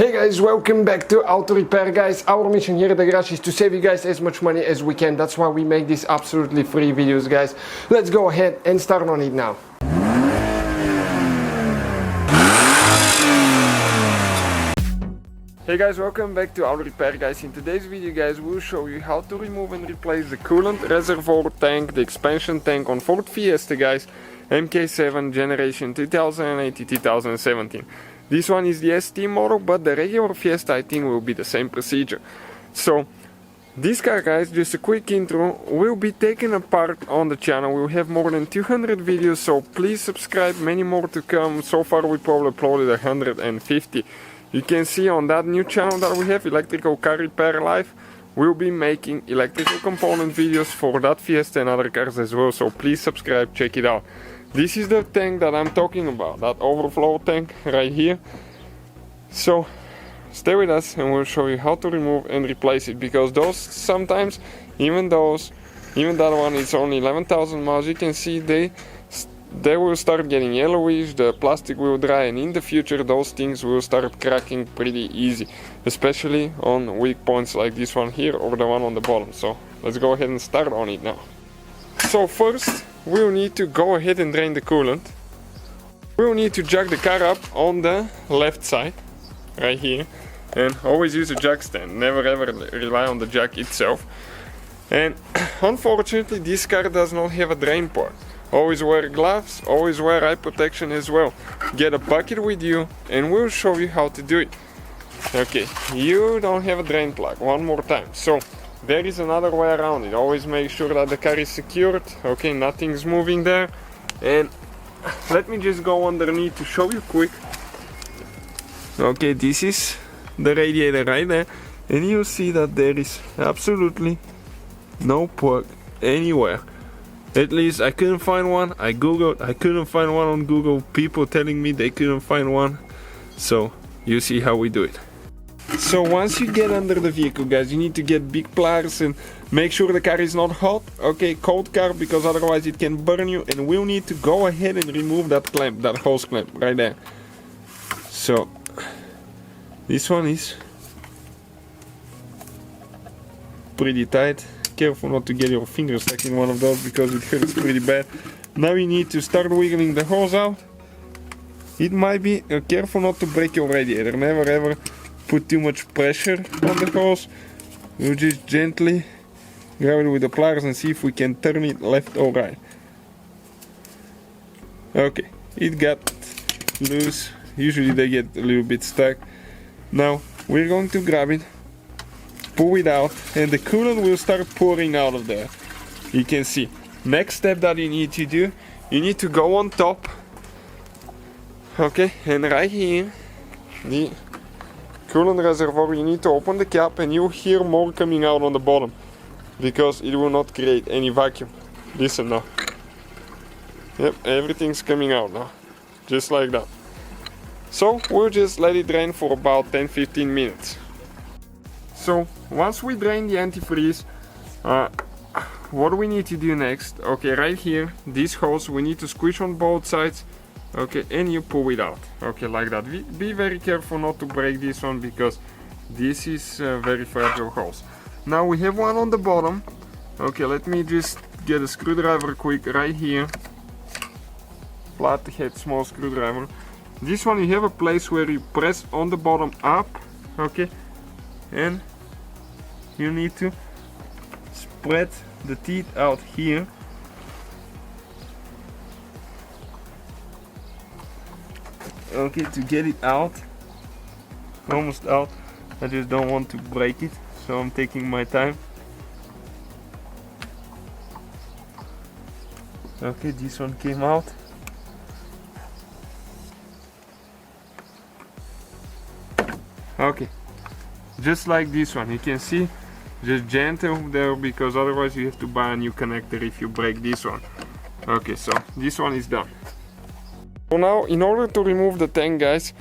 Hey guys, welcome back to Auto Repair guys. Our mission here at the garage is to save you guys as much money as we can. That's why we make these absolutely free videos guys. Let's go ahead and start on it now. Hey guys, welcome back to Auto Repair guys. In today's video guys, we'll show you how to remove and replace the coolant reservoir tank, the expansion tank on Ford Fiesta guys, MK7 generation 2018-2017. This one is the ST model, but the regular Fiesta I think will be the same procedure. So this car guys, just a quick intro, will be taken apart on the channel. We'll have more than 200 videos, so please subscribe, many more to come. So far we probably uploaded 150. You can see on that new channel that we have, Electrical Car Repair Live, we'll be making electrical component videos for that Fiesta and other cars as well, so please subscribe, check it out. This is the tank that I'm talking about, that overflow tank right here. So stay with us and we'll show you how to remove and replace it, because those sometimes, even that one is only 11,000 miles, you can see they will start getting yellowish, the plastic will dry, and in the future those things will start cracking pretty easy, especially on weak points like this one here or the one on the bottom. So let's go ahead and start on it now. So first we'll need to go ahead and drain the coolant. We'll need to jack the car up on the left side right here, and always use a jack stand, never ever rely on the jack itself. And unfortunately this car does not have a drain port. Always wear gloves, always wear eye protection as well. Get a bucket with you and we'll show you how to do it. Okay, you don't have a drain plug, one more time. So there is another way around it. Always make sure that the car is secured, okay, nothing's moving there. And let me just go underneath to show you quick. Okay, this is the radiator right there, and you'll see that there is absolutely no plug anywhere. At least I couldn't find one. I googled, I couldn't find one on Google. People telling me they couldn't find one. So you see how we do it. So once you get under the vehicle guys, you need to get big pliers and make sure the car is not hot. Okay, cold car, because otherwise it can burn you. And we'll need to go ahead and remove that clamp, that hose clamp right there. So this one is pretty tight. Careful not to get your fingers stuck in one of those, because it hurts pretty bad. Now you need to start wiggling the hose out. It might be careful not to break your radiator. Never ever put too much pressure on the hose. We'll just gently grab it with the pliers and see if we can turn it left or right. Okay, it got loose. Usually they get a little bit stuck. Now we're going to grab it, pull it out, and the coolant will start pouring out of there. You can see. Next step that you need to do, you need to go on top. Okay, and right here, the coolant reservoir, you need to open the cap and you'll hear more coming out on the bottom, because it will not create any vacuum. Listen now. Yep, everything's coming out now, just like that. So we'll just let it drain for about 10-15 minutes. So once we drain the antifreeze, what do we need to do next? Okay, right here, this hose, we need to squish on both sides. Okay, and you pull it out. Okay, like that. Be very careful not to break this one, because this is a very fragile hose. Now we have one on the bottom. Okay, let me just get a screwdriver quick right here. Flathead small screwdriver. This one, you have a place where you press on the bottom up. Okay, and you need to spread the teeth out here. Okay, to get it out, almost out. I just don't want to break it, so I'm taking my time. Okay, this one came out. Okay, just like this one, you can see, just gentle there, because otherwise you have to buy a new connector if you break this one. Okay, so this one is done. So now, in order to remove the tank guys,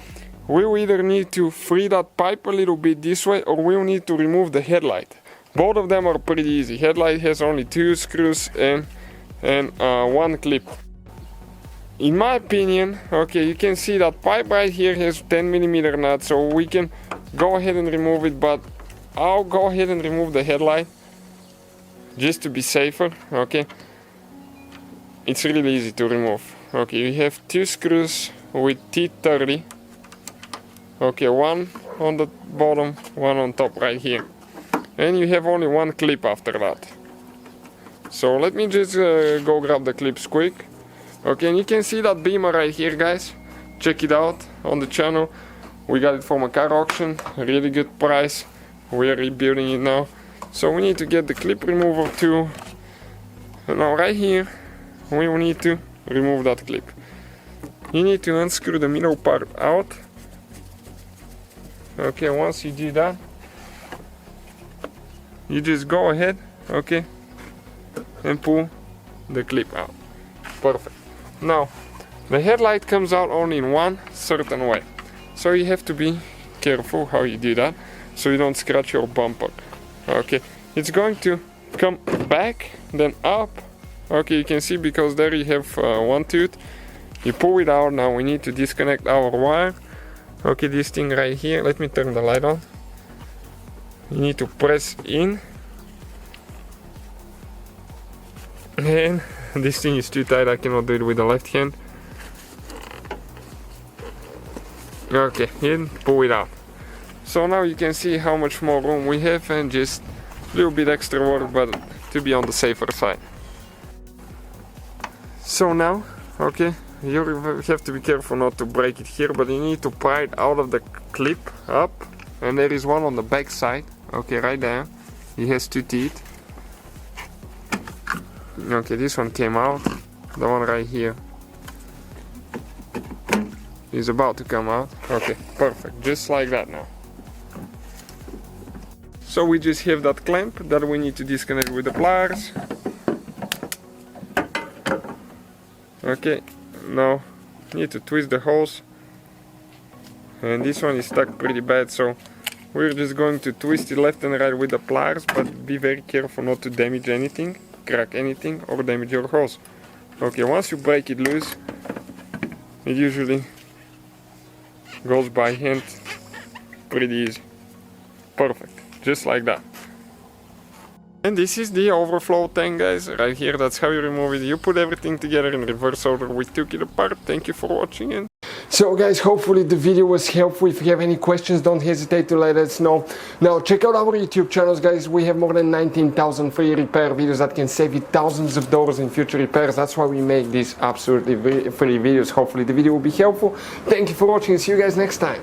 we'll either need to free that pipe a little bit this way, or we'll need to remove the headlight. Both of them are pretty easy. Headlight has only 2 screws and one clip. in my opinion, okay, you can see that pipe right here has 10mm nut, so we can go ahead and remove it, but I'll go ahead and remove the headlight just to be safer. Okay, it's really easy to remove. Okay, you have 2 screws with T30. Okay, one on the bottom, one on top right here, and you have only 1 clip after that. So let me just go grab the clips quick. Okay, and you can see that beamer right here, guys. Check it out on the channel. We got it from a car auction, really good price. We are rebuilding it now. So we need to get the clip remover too. And now right here, we will need to remove that clip. You need to unscrew the middle part out. Okay, once you do that, you just go ahead, okay, and pull the clip out. Perfect. Now, the headlight comes out only in one certain way. So you have to be careful how you do that, so you don't scratch your bumper. Okay, it's going to come back, then up. Okay, you can see because there you have one tooth. You pull it out. Now we need to disconnect our wire. Okay, this thing right here, let me turn the light on. You need to press in. And this thing is too tight, I cannot do it with the left hand. Okay, and pull it out. So now you can see how much more room we have, and just a little bit extra work, but to be on the safer side. So now, okay, you have to be careful not to break it here, but you need to pry it out of the clip up, and there is one on the back side. Okay, right there. It has 2 teeth. Okay, this one came out. The one right here is about to come out. Okay, perfect. Just like that now. So we just have that clamp that we need to disconnect with the pliers. Okay, now need to twist the hose. And this one is stuck pretty bad, so we're just going to twist it left and right with the pliers, but be very careful not to damage anything, crack anything, or damage your hose. Okay, once you break it loose, it usually goes by hand pretty easy. Perfect, just like that. And this is the overflow tank, guys, right here. That's how you remove it. You put everything together in reverse order. We took it apart. Thank you for watching it. So guys, hopefully the video was helpful. If you have any questions, don't hesitate to let us know. Now check out our YouTube channels, guys. We have more than 19,000 free repair videos that can save you thousands of dollars in future repairs. That's why we make these absolutely free videos. Hopefully the video will be helpful. Thank you for watching. See you guys next time.